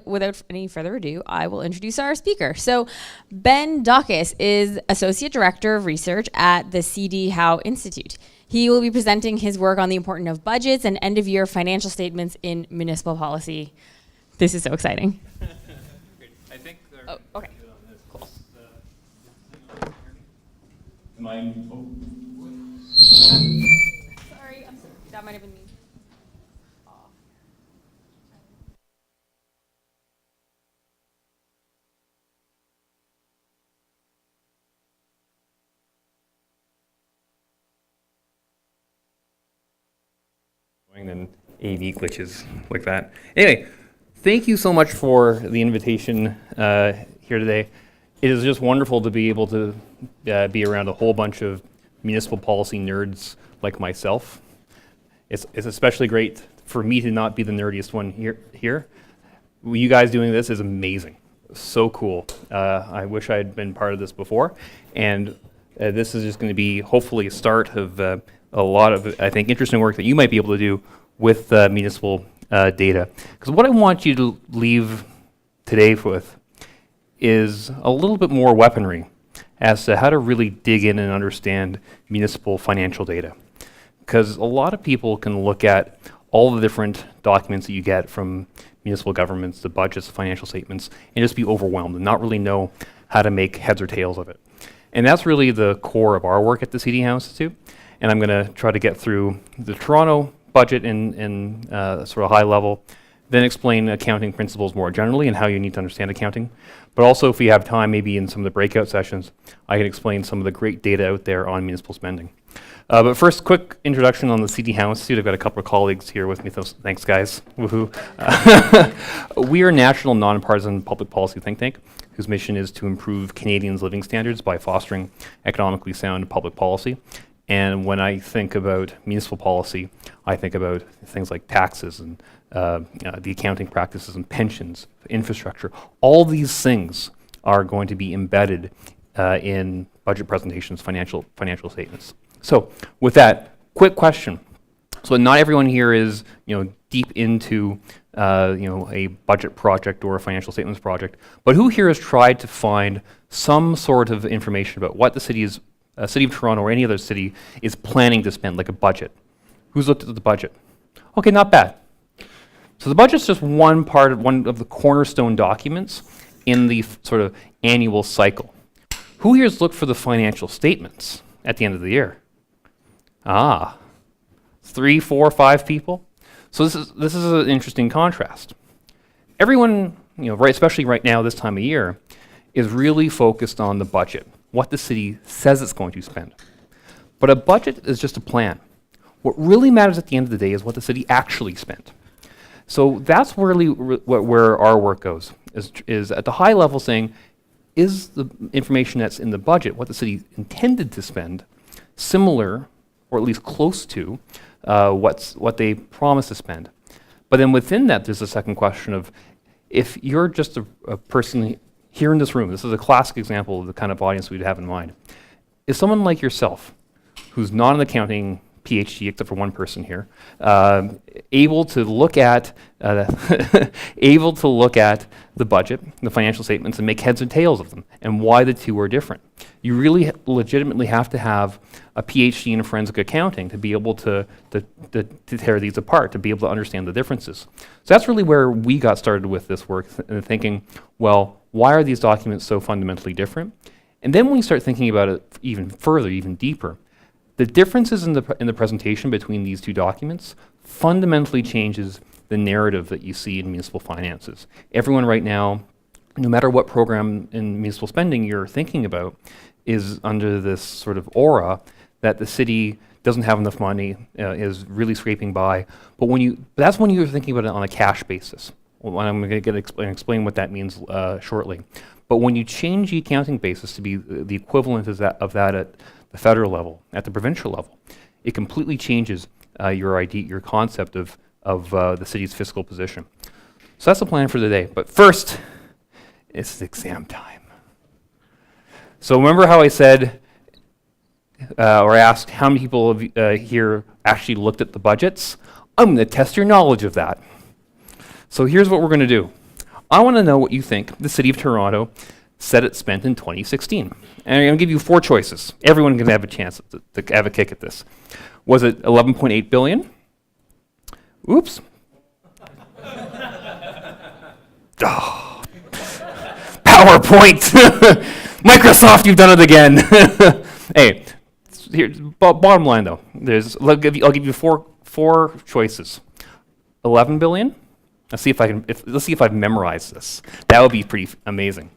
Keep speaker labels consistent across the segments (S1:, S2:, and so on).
S1: Without any further ado, I will introduce our speaker. So, Ben Dachis is Associate Director of Research at the CD Howe Institute. He will be presenting his work on the importance of budgets and end-of-year financial statements in municipal policy. This is so exciting.
S2: I think
S1: oh, okay.
S2: Cool. Am I?
S1: Sorry, that might have been me.
S2: And AV glitches like that. Anyway, thank you so much for the invitation here today. It is just wonderful to be able to be around a whole bunch of municipal policy nerds like myself. It's especially great for me to not be the nerdiest one here. You guys doing this is amazing. So cool. I wish I had been part of this before. And this is just going to be hopefully a start of a lot of, I think, interesting work that you might be able to do with municipal data. Because what I want you to leave today with is a little bit more weaponry as to how to really dig in and understand municipal financial data. Because a lot of people can look at all the different documents that you get from municipal governments, the budgets, the financial statements, and just be overwhelmed and not really know how to make heads or tails of it. And that's really the core of our work at the CD Howe Institute. And I'm going to try to get through the Toronto budget in sort of high level, then explain accounting principles more generally and how you need to understand accounting. But also, if we have time, maybe in some of the breakout sessions, I can explain some of the great data out there on municipal spending. But first, quick introduction on the CD Howe Institute. I've got a couple of colleagues here with me. Thanks, guys. Woohoo. We are a national nonpartisan public policy think tank whose mission is to improve Canadians' living standards by fostering economically sound public policy. And when I think about municipal policy, I think about things like taxes and the accounting practices and pensions, infrastructure. All these things are going to be embedded in budget presentations, financial statements. So with that, quick question. So not everyone here is deep into a budget project or a financial statements project, but who here has tried to find some sort of information about what the city of Toronto or any other city is planning to spend, like a budget? Who's looked at the budget? Okay, not bad. So the budget's just one of the cornerstone documents in the sort of annual cycle. Who here has looked for the financial statements at the end of the year? 3, 4, 5 people. So this is an interesting contrast. Everyone, especially right now, this time of year, is really focused on the budget, what the city says it's going to spend. But a budget is just a plan. What really matters at the end of the day is what the city actually spent. So that's really where our work goes, is at the high level saying, is the information that's in the budget, what the city intended to spend, similar, or at least close to, what they promised to spend? But then within that, there's a second question of, if you're just a person here in this room, this is a classic example of the kind of audience we'd have in mind, is someone like yourself, who's not an accounting PhD, except for one person here, able to look at the budget, the financial statements, and make heads and tails of them, and why the two are different. You really legitimately have to have a PhD in forensic accounting to be able to tear these apart, to be able to understand the differences. So that's really where we got started with this work, thinking, well, why are these documents so fundamentally different? And then when we start thinking about it even further, even deeper, the differences in the presentation between these two documents fundamentally changes the narrative that you see in municipal finances. Everyone right now, no matter what program in municipal spending you're thinking about, is under this sort of aura that the city doesn't have enough money, is really scraping by. But that's when you're thinking about it on a cash basis. Well, I'm going to explain what that means shortly. But when you change the accounting basis to be the equivalent of that at the federal level, at the provincial level, it completely changes your concept of the city's fiscal position. So that's the plan for today. But first, it's exam time. So remember how I said, or asked, how many people here actually looked at the budgets? I'm going to test your knowledge of that. So here's what we're going to do. I want to know what you think the City of Toronto said it spent in 2016. And I'm going to give you 4 choices. Everyone can have a chance to have a kick at this. Was it 11.8 billion? Oops. Oh. PowerPoint! Microsoft, you've done it again. Hey, here's bottom line though. I'll give you four choices. 11 billion. Let's see if I've memorized this. That would be pretty amazing.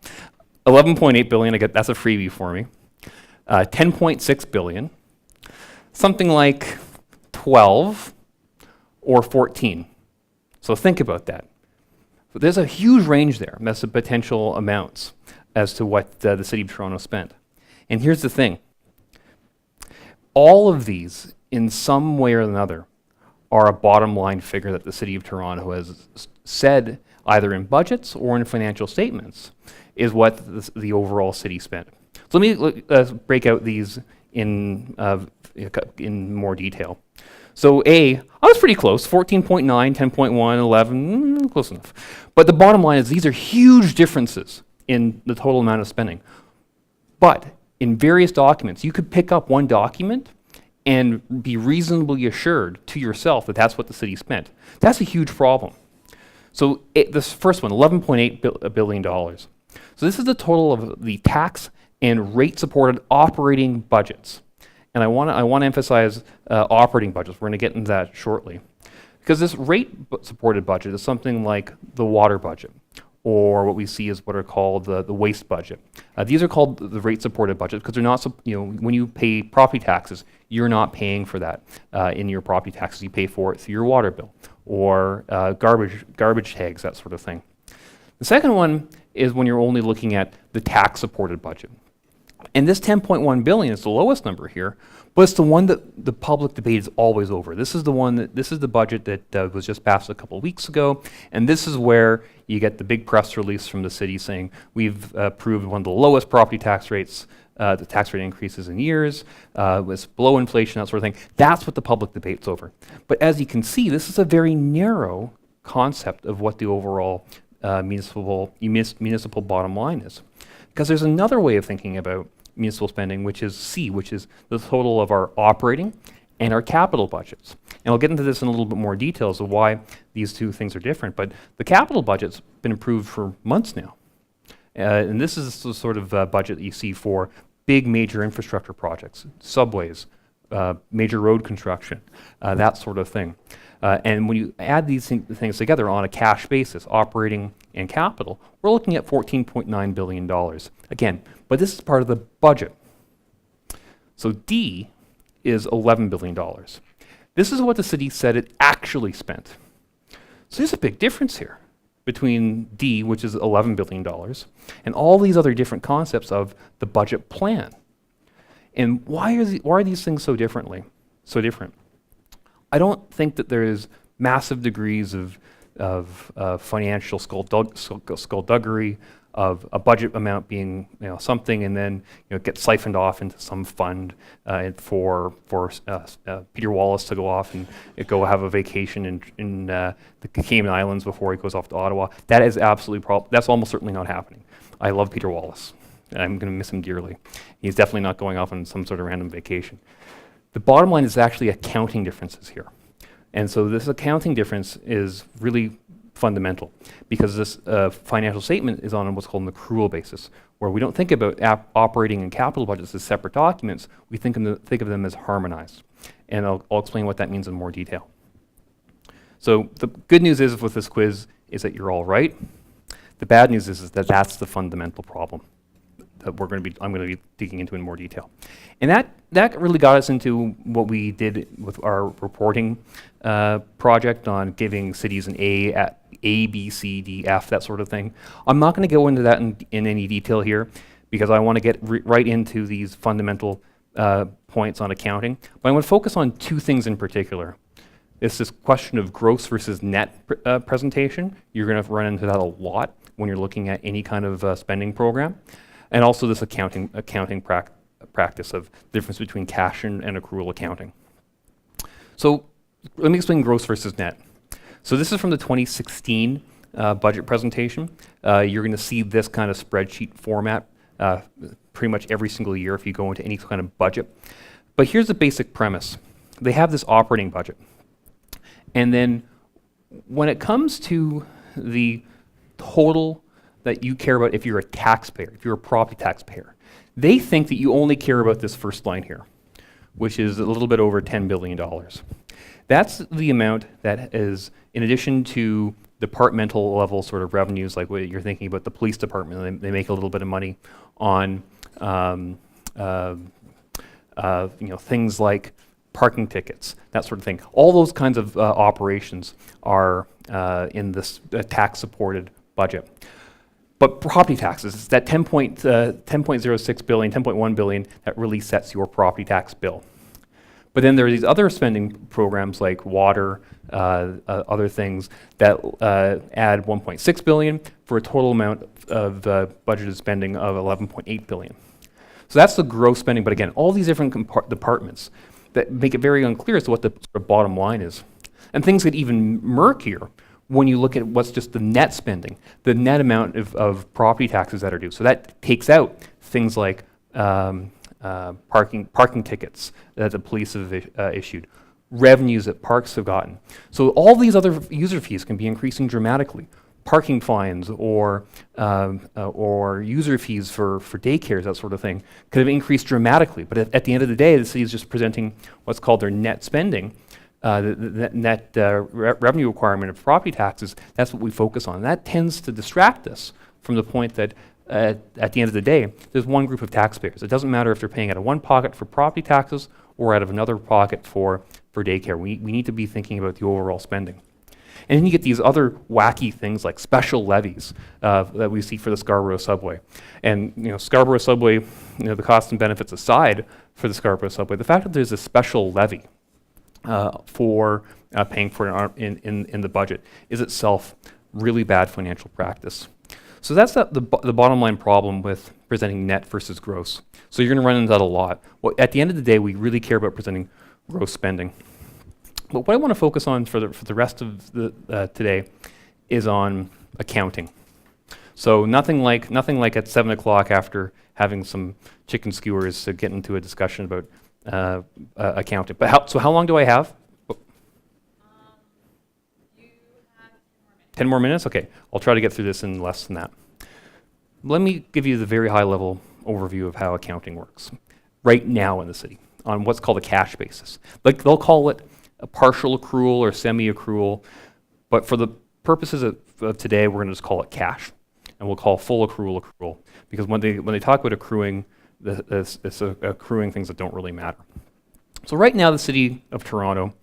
S2: 11.8 billion. That's a freebie for me. 10.6 billion. Something like 12 or 14. So think about that. But there's a huge range there. That's the potential amounts as to what the City of Toronto spent. And here's the thing. All of these, in some way or another, are a bottom line figure that the City of Toronto has said, either in budgets or in financial statements, is what the overall city spent. So let me break out these in more detail. So I was pretty close, 14.9, 10.1, 11, close enough. But the bottom line is these are huge differences in the total amount of spending. But in various documents, you could pick up one document and be reasonably assured to yourself that that's what the city spent. That's a huge problem. So this first one, $11.8 billion. So this is the total of the tax and rate-supported operating budgets. And I want to emphasize operating budgets. We're going to get into that shortly. Because this rate-supported budget is something like the water budget, or what we see is what are called the waste budget. These are called the rate-supported budget because they're not, when you pay property taxes, you're not paying for that in your property taxes. You pay for it through your water bill or garbage tags, that sort of thing. The second one is when you're only looking at the tax-supported budget. And this 10.1 billion is the lowest number here, but it's the one that the public debate is always over. This is the budget that was just passed a couple of weeks ago, and this is where you get the big press release from the city saying we've approved one of the lowest property tax rates, the tax rate increases in years, was below inflation, that sort of thing. That's what the public debate's over. But as you can see, this is a very narrow concept of what the overall municipal bottom line is. Because there's another way of thinking about municipal spending, which is C, which is the total of our operating and our capital budgets. And I'll get into this in a little bit more details of why these two things are different, but the capital budget's been approved for months now. And this is the sort of budget that you see for big major infrastructure projects, subways, major road construction, that sort of thing. And when you add these things together on a cash basis, operating and capital, we're looking at $14.9 billion. Again, but this is part of the budget. So D is $11 billion. This is what the city said it actually spent. So there's a big difference here between D, which is $11 billion, and all these other different concepts of the budget plan. And why are these things so different? I don't think that there is massive degrees of financial skullduggery, of a budget amount being something and then it gets siphoned off into some fund for Peter Wallace to go off and go have a vacation in the Cayman Islands before he goes off to Ottawa. That is absolutely that's almost certainly not happening. I love Peter Wallace. I'm going to miss him dearly. He's definitely not going off on some sort of random vacation. The bottom line is actually accounting differences here. And so this accounting difference is really fundamental because this financial statement is on what's called an accrual basis, where we don't think about operating and capital budgets as separate documents, we think of them as harmonized. And I'll explain what that means in more detail. So the good news is with this quiz is that you're all right. The bad news is that that's the fundamental problem that I'm going to be digging into in more detail. And that really got us into what we did with our reporting project on giving cities an A at A, B, C, D, F, that sort of thing. I'm not going to go into that in any detail here because I want to get right into these fundamental points on accounting. But I want to focus on two things in particular. It's this question of gross versus net presentation. You're going to run into that a lot when you're looking at any kind of spending program. And also this accounting practice of the difference between cash and accrual accounting. So let me explain gross versus net. So this is from the 2016 budget presentation. You're going to see this kind of spreadsheet format pretty much every single year if you go into any kind of budget. But here's the basic premise. They have this operating budget. And then when it comes to the total that you care about if you're a taxpayer, if you're a property taxpayer, they think that you only care about this first line here, which is a little bit over $10 billion. That's the amount that is, in addition to departmental level sort of revenues, like what you're thinking about the police department, they make a little bit of money on things like parking tickets, that sort of thing. All those kinds of operations are in this tax-supported budget. But property taxes, that 10.06 billion, 10.1 billion, that really sets your property tax bill. But then there are these other spending programs like water, other things that add 1.6 billion for a total amount of budgeted spending of 11.8 billion. So that's the gross spending. But again, all these different departments that make it very unclear as to what the sort of bottom line is. And things get even murkier when you look at what's just the net spending, the net amount of property taxes that are due. So that takes out things like parking tickets that the police have issued, revenues that parks have gotten. So all these other user fees can be increasing dramatically. Parking fines or user fees for daycares, that sort of thing, could have increased dramatically. But at the end of the day, the city is just presenting what's called their net spending, the net revenue requirement of property taxes. That's what we focus on. That tends to distract us from the point that at the end of the day, there's one group of taxpayers. It doesn't matter if they're paying out of one pocket for property taxes or out of another pocket for daycare. We need to be thinking about the overall spending. And then you get these other wacky things like special levies that we see for the Scarborough subway. And Scarborough subway, the costs and benefits aside for the Scarborough subway, the fact that there's a special levy for paying for it in the budget is itself really bad financial practice. So that's the bottom line problem with presenting net versus gross. So you're going to run into that a lot. Well, at the end of the day, we really care about presenting gross spending. But what I want to focus on for the rest of today is on accounting. So nothing like at 7 o'clock after having some chicken skewers to get into a discussion about accounting. But how long do I have?
S1: You have
S2: 10 more minutes? Okay, I'll try to get through this in less than that. Let me give you the very high level overview of how accounting works right now in the city on what's called a cash basis. Like they'll call it a partial accrual or semi-accrual, but for the purposes of today, we're going to just call it cash, and we'll call full accrual because when they talk about accruing, it's accruing things that don't really matter. So right now, the city of Toronto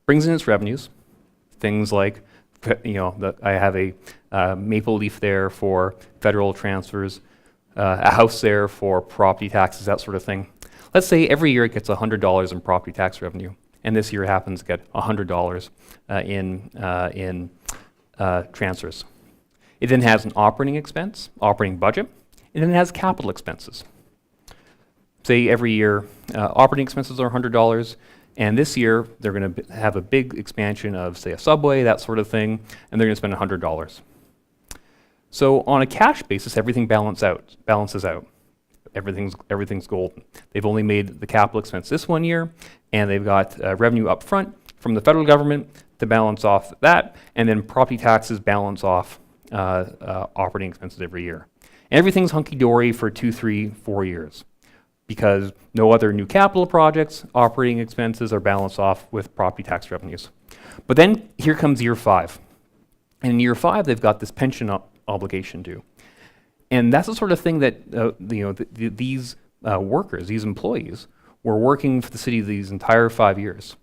S2: brings in its revenues, things like I have a maple leaf there for federal transfers, a house there for property taxes, that sort of thing. Let's say every year it gets $100 in property tax revenue. And this year happens to get $100 in transfers. It then has an operating expense, operating budget, and then it has capital expenses. Say every year operating expenses are $100, and this year they're going to have a big expansion of, say, a subway, that sort of thing, and they're going to spend $100. So on a cash basis, everything balances out. Everything's golden. They've only made the capital expense this one year, and they've got revenue up front from the federal government to balance off that, and then property taxes balance off operating expenses every year. And everything's hunky-dory for 2, 3, 4 years because no other new capital projects, operating expenses are balanced off with property tax revenues. But then here comes year 5. And in year 5, they've got this pension obligation due. And that's the sort of thing that these workers, these employees, were working for the city these entire 5 years.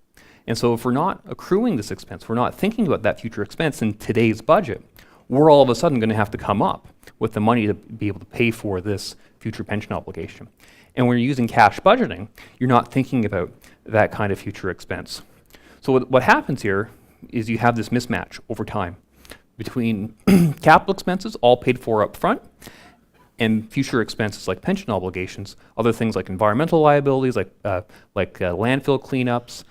S2: And so if we're not accruing this expense, we're not thinking about that future expense in today's budget, we're all of a sudden going to have to come up with the money to be able to pay for this future pension obligation. And when you're using cash budgeting, you're not thinking about that kind of future expense. So what happens here is you have this mismatch over time between capital expenses, all paid for up front, and future expenses like pension obligations, other things like environmental liabilities, like landfill cleanups,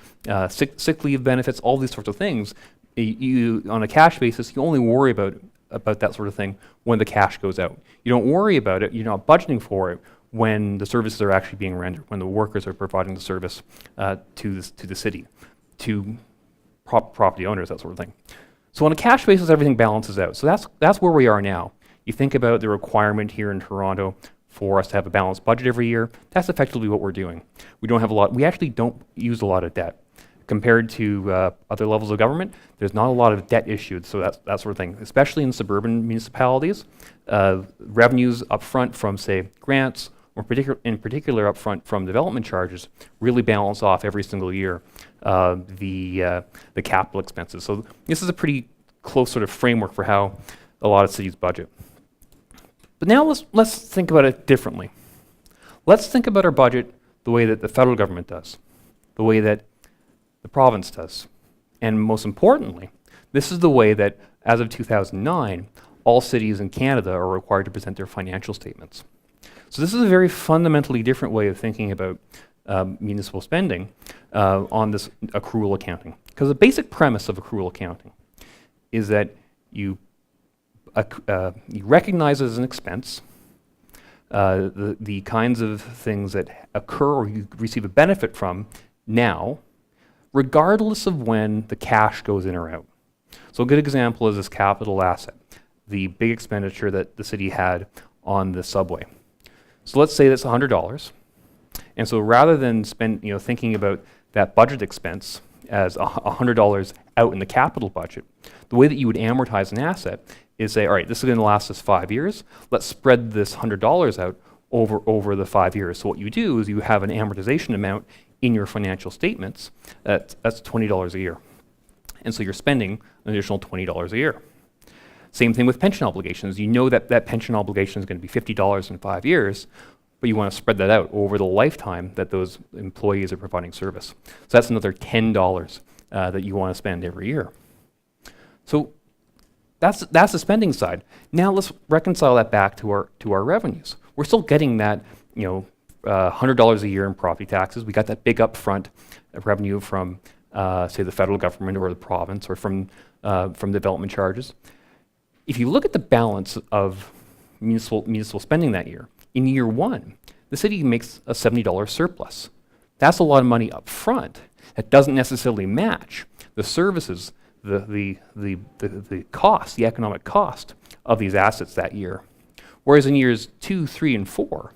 S2: sick leave benefits, all these sorts of things You on a cash basis, you only worry about that sort of thing when the cash goes out. You don't worry about it, you're not budgeting for it when the services are actually being rendered, when the workers are providing the service to the city, to property owners, that sort of thing. So on a cash basis, everything balances out. So that's where we are now. You think about the requirement here in Toronto for us to have a balanced budget every year. That's effectively what we're doing. We actually don't use a lot of debt. Compared to other levels of government, there's not a lot of debt issued, so that sort of thing, especially in suburban municipalities. Revenues upfront from, say, grants, or in particular upfront from development charges, really balance off every single year the capital expenses. So this is a pretty close sort of framework for how a lot of cities budget. But now let's think about it differently. Let's think about our budget the way that the federal government does, the way that the province does. And most importantly, this is the way that, as of 2009, all cities in Canada are required to present their financial statements. So this is a very fundamentally different way of thinking about municipal spending on this accrual accounting. Because the basic premise of accrual accounting is that you recognize as an expense the kinds of things that occur or you receive a benefit from now, regardless of when the cash goes in or out. So a good example is this capital asset, the big expenditure that the city had on the subway. So let's say that's $100. And so rather than thinking about that budget expense as $100 out in the capital budget, the way that you would amortize an asset is say, all right, this is going to last us 5 years. Let's spread this $100 out over the 5 years. So what you do is you have an amortization amount in your financial statements. That's $20 a year. And so you're spending an additional $20 a year. Same thing with pension obligations. You know that pension obligation is going to be $50 in 5 years, but you want to spread that out over the lifetime that those employees are providing service. So that's another $10 that you want to spend every year. So that's the spending side. Now let's reconcile that back to our revenues. We're still getting that $100 a year in property taxes. We got that big upfront revenue from say the federal government or the province or from development charges. If you look at the balance of municipal spending that year, in year one, the city makes a $70 surplus. That's a lot of money up front. That doesn't necessarily match the services, the cost, the economic cost of these assets that year. Whereas in years 2, 3, and 4,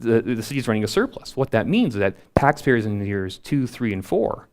S2: the city's running a surplus. What that means is that taxpayers in years 2, 3, and 4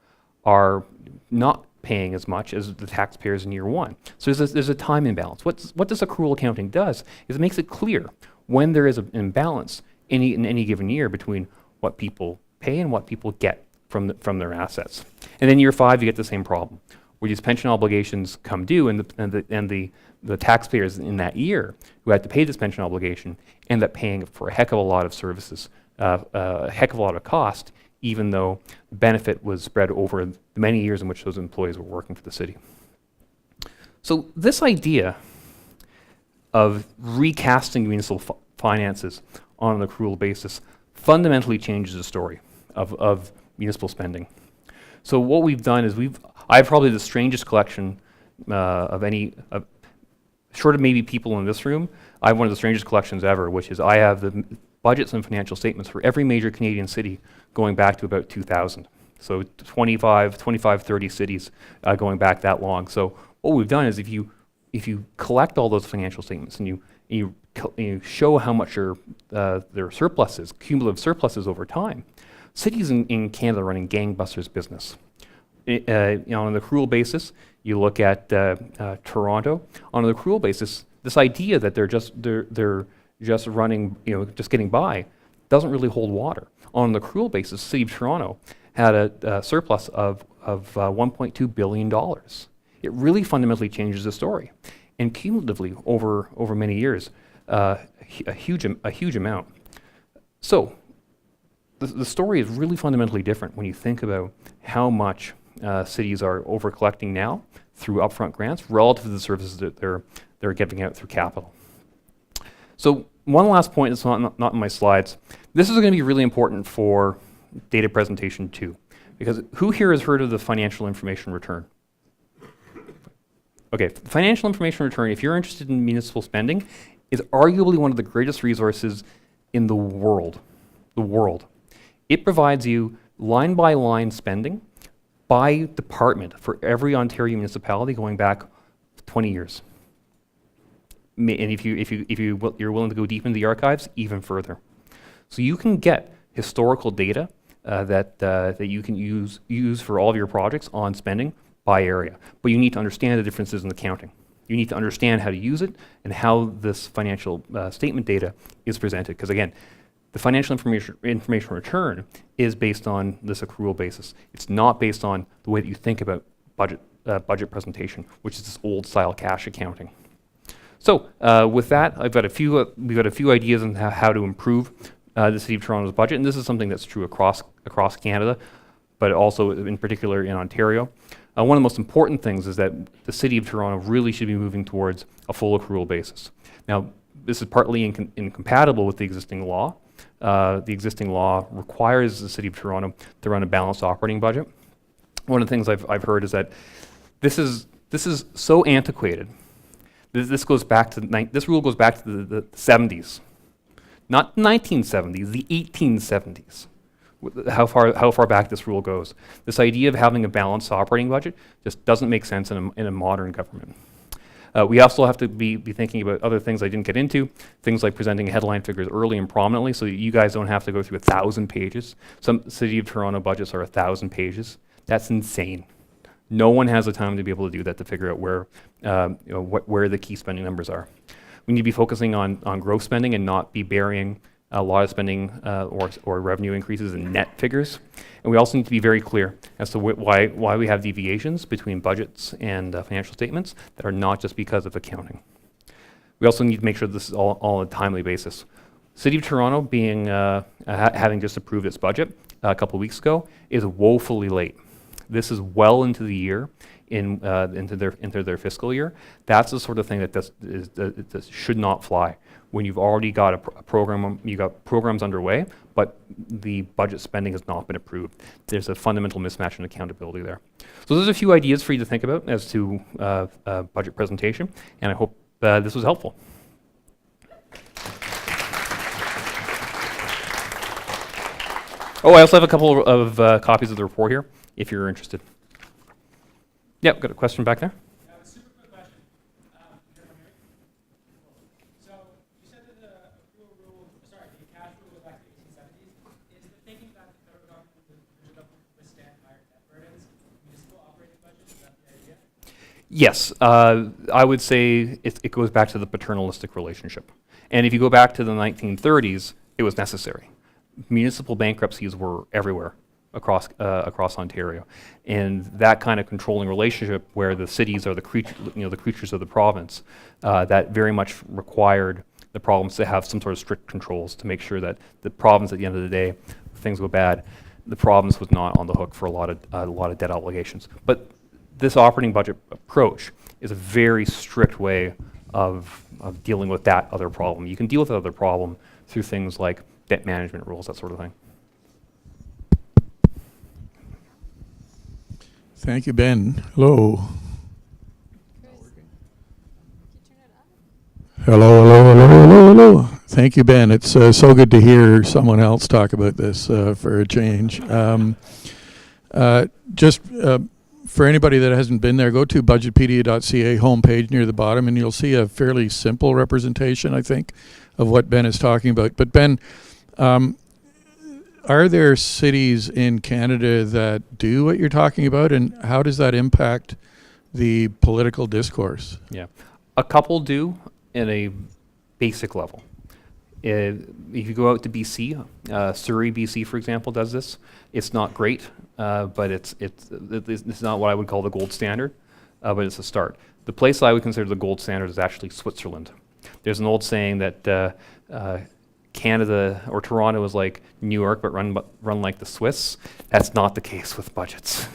S2: are not paying as much as the taxpayers in year one. So there's a time imbalance. What this accrual accounting does is it makes it clear when there is an imbalance in any given year between what people pay and what people get from their assets. And then year 5, you get the same problem, where these pension obligations come due, and the taxpayers in that year who had to pay this pension obligation end up paying for a heck of a lot of services, a heck of a lot of cost, even though the benefit was spread over the many years in which those employees were working for the city. So this idea of recasting municipal finances on an accrual basis fundamentally changes the story of municipal spending. So what we've done is I have probably the strangest collection of any, short of maybe people in this room, I have one of the strangest collections ever, which is I have the budgets and financial statements for every major Canadian city going back to about 2000. So 25, 30 cities going back that long. So what we've done is if you collect all those financial statements and you show how much their surpluses, cumulative surpluses over time, cities in Canada are running gangbusters business. On an accrual basis, you look at Toronto. On an accrual basis, this idea that they're just running, just getting by, doesn't really hold water. On an accrual basis, City of Toronto had a surplus of $1.2 billion. It really fundamentally changes the story, and cumulatively over many years, a huge amount. So the story is really fundamentally different when you think about how much cities are over collecting now through upfront grants relative to the services that they're giving out through capital. So one last point that's not in my slides. This is going to be really important for data presentation too, because who here has heard of the financial information return? Okay, financial information return, if you're interested in municipal spending, is arguably one of the greatest resources in the world. The world. It provides you line-by-line spending by department for every Ontario municipality going back 20 years. And if you're willing to go deep into the archives, even further. So you can get historical data that you can use for all of your projects on spending by area. But you need to understand the differences in the counting. You need to understand how to use it and how this financial statement data is presented. Because again, the financial information return is based on this accrual basis. It's not based on the way that you think about budget presentation, which is this old style cash accounting. So with that, we've got a few ideas on how to improve the City of Toronto's budget, and this is something that's true across Canada, but also in particular in Ontario. One of the most important things is that the City of Toronto really should be moving towards a full accrual basis. Now, this is partly incompatible with the existing law. The existing law requires the City of Toronto to run a balanced operating budget. One of the things I've heard is that this is so antiquated. This rule goes back to the 70s, not 1970s, the 1870s. How far back this rule goes. This idea of having a balanced operating budget just doesn't make sense in a modern government. We also have to be thinking about other things I didn't get into, things like presenting headline figures early and prominently so that you guys don't have to go through 1,000 pages. Some City of Toronto budgets are 1,000 pages. That's insane. No one has the time to be able to do that, to figure out where the key spending numbers are. We need to be focusing on gross spending and not be burying a lot of spending or revenue increases in net figures. And we also need to be very clear as to why we have deviations between budgets and financial statements that are not just because of accounting. We also need to make sure this is all on a timely basis. City of Toronto being having just approved its budget a couple of weeks ago is woefully late. This is well into the year, into their fiscal year. That's the sort of thing that should not fly. When you've already got a program, you got programs underway, but the budget spending has not been approved. There's a fundamental mismatch in accountability there. So there's a few ideas for you to think about as to budget presentation, and I hope this was helpful. Oh, I also have a couple of copies of the report here, if you're interested. Yep, got a question back there?
S3: Super quick question. So you said that the accrual rule, the cash rule goes back to the 1870s. Is the thinking that the federal government would withstand higher debt burdens, municipal operating budgets? Is that the idea?
S2: Yes, I would say it goes back to the paternalistic relationship. And if you go back to the 1930s, it was necessary. Municipal bankruptcies were everywhere across Ontario, and that kind of controlling relationship where the cities are the creatures of the province, that very much required the province to have some sort of strict controls to make sure that the province, at the end of the day, if things go bad, the province was not on the hook for a lot of debt obligations. But this operating budget approach is a very strict way of dealing with that other problem. You can deal with that other problem through things like debt management rules, that sort of thing.
S4: Thank you, Ben. Hello. Hello. Thank you, Ben. It's so good to hear someone else talk about this for a change. Just for anybody that hasn't been there, go to budgetpedia.ca homepage near the bottom, and you'll see a fairly simple representation, I think, of what Ben is talking about. But Ben, are there cities in Canada that do what you're talking about, and how does that impact the political discourse?
S2: Yeah, a couple do in a basic level. If you go out to BC, Surrey, BC, for example, does this. It's not great, but it's not what I would call the gold standard, but it's a start. The place I would consider the gold standard is actually Switzerland. There's an old saying that Canada or Toronto is like New York, but run like the Swiss. That's not the case with budgets.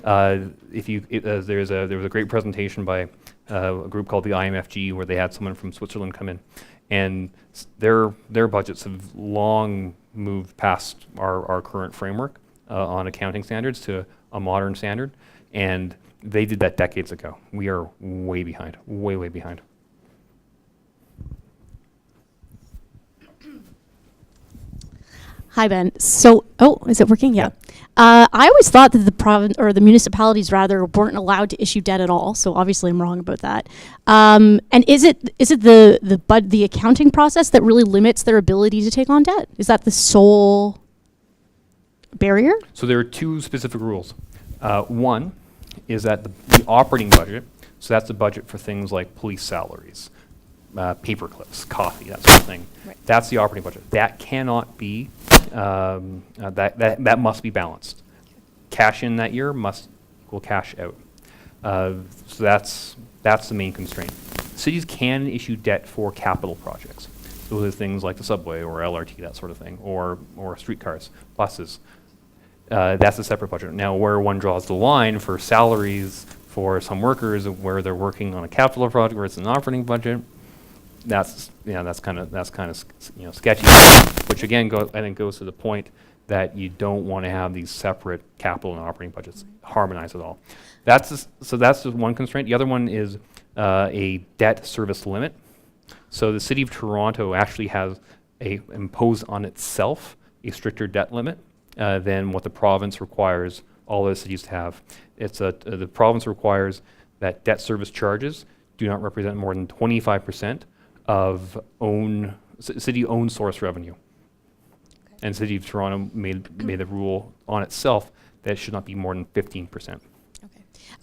S2: There was a great presentation by a group called the IMFG where they had someone from Switzerland come in, and their budgets have long moved past our current framework on accounting standards to a modern standard. And they did that decades ago. We are way behind, way, way behind.
S5: Hi, Ben. So, is it working? Yeah. I always thought that the province or the municipalities rather weren't allowed to issue debt at all. So obviously, I'm wrong about that. And is it the accounting process that really limits their ability to take on debt? Is that the sole barrier?
S2: So there are two specific rules. One is that the operating budget, so that's the budget for things like police salaries, paper clips, coffee, that sort of thing.
S1: Right.
S2: That's the operating budget. That cannot be, that must be balanced. Cash in that year must equal cash out. So that's the main constraint. Cities can issue debt for capital projects. So there's things like the subway or LRT, that sort of thing, or streetcars, buses. That's a separate budget. Now, where one draws the line for salaries for some workers, where they're working on a capital project, where it's an operating budget, that's kind of sketchy. Which again, I think goes to the point that you don't want to have these separate capital and operating budgets harmonized at all. That's just one constraint. The other one is a debt service limit. So the City of Toronto actually has imposed on itself a stricter debt limit than what the province requires all the cities to have. The province requires that debt service charges do not represent more than 25% of city-owned source revenue. Okay. And City of Toronto made the rule on itself that it should not be more than 15%.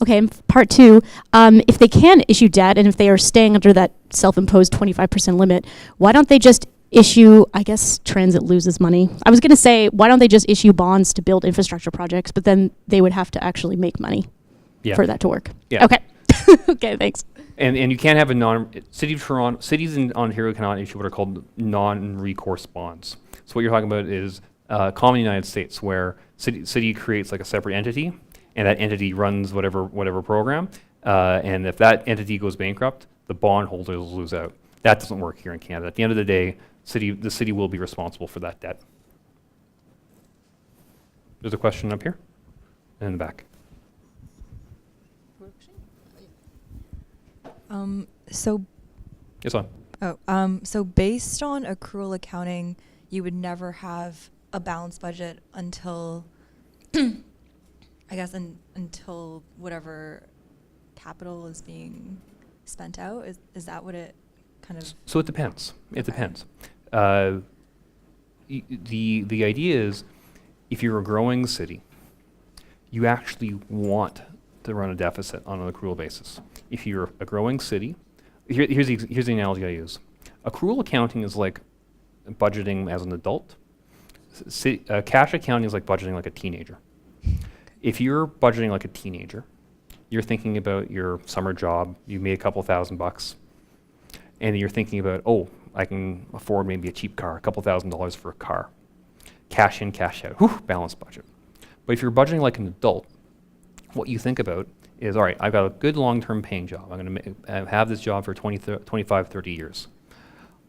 S5: Okay, and part two, if they can issue debt and if they are staying under that self-imposed 25% limit, why don't they just issue, I guess transit loses money. I was going to say, why don't they just issue bonds to build infrastructure projects, but then they would have to actually make money for that to work.
S2: Yeah.
S5: Okay. Okay, thanks.
S2: And you can't have cities in Ontario cannot issue what are called non-recourse bonds. So what you're talking about is common United States, where city creates like a separate entity, and that entity runs whatever program, and if that entity goes bankrupt, the bondholders lose out. That doesn't work here in Canada. At the end of the day, the city will be responsible for that debt. There's a question up here, and in the back.
S6: So
S2: Yes, on.
S6: so based on accrual accounting, you would never have a balanced budget until, I guess, until whatever capital is being spent out. Is that what it kind of?
S2: So it depends. It
S6: Okay.
S2: depends. The idea is, if you're a growing city, you actually want to run a deficit on an accrual basis. If you're a growing city, here's the analogy I use. Accrual accounting is like budgeting as an adult. Cash accounting is like budgeting like a teenager. If you're budgeting like a teenager, you're thinking about your summer job, you made a couple $1,000, and you're thinking about, oh, I can afford maybe a cheap car, a couple $1,000s for a car. Cash in, cash out, whew, balanced budget. But if you're budgeting like an adult, what you think about is, all right, I've got a good long-term paying job. I'm going to have this job for 25, 30 years.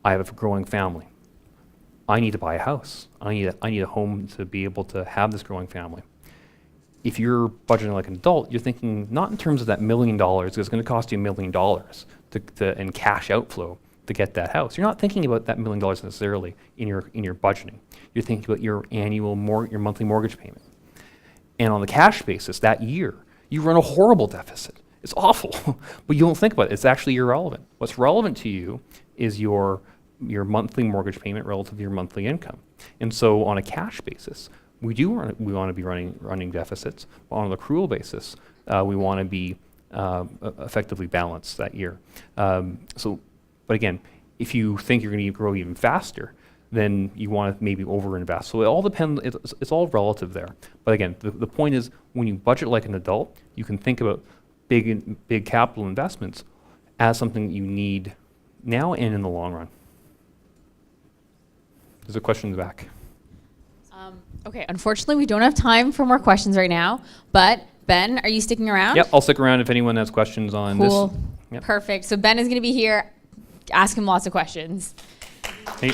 S2: I have a growing family. I need to buy a house. I need a home to be able to have this growing family. If you're budgeting like an adult, you're thinking not in terms of that $1 million, because it's going to cost you $1 million in cash outflow to get that house. You're not thinking about that $1 million necessarily in your budgeting. You're thinking about your your monthly mortgage payment. And on the cash basis, that year, you run a horrible deficit. It's awful, but you don't think about it. It's actually irrelevant. What's relevant to you is your monthly mortgage payment relative to your monthly income. And so on a cash basis, we want to be running deficits. But on an accrual basis, we want to be effectively balanced that year. But again, if you think you're going to grow even faster, then you want to maybe overinvest. So it all depends. It's all relative there. But again, the point is, when you budget like an adult, you can think about big capital investments as something you need now and in the long run. There's a question in the back.
S1: Okay, unfortunately, we don't have time for more questions right now, but Ben, are you sticking around?
S2: Yep, I'll stick around if anyone has questions on this.
S1: Cool.
S2: Yep.
S1: Perfect. So Ben is going to be here. Ask him lots of questions.
S2: Hey.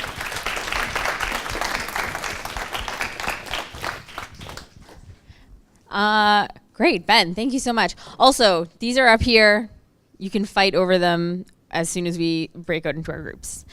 S1: Great, Ben. Thank you so much. Also, these are up here. You can fight over them as soon as we break out into our groups.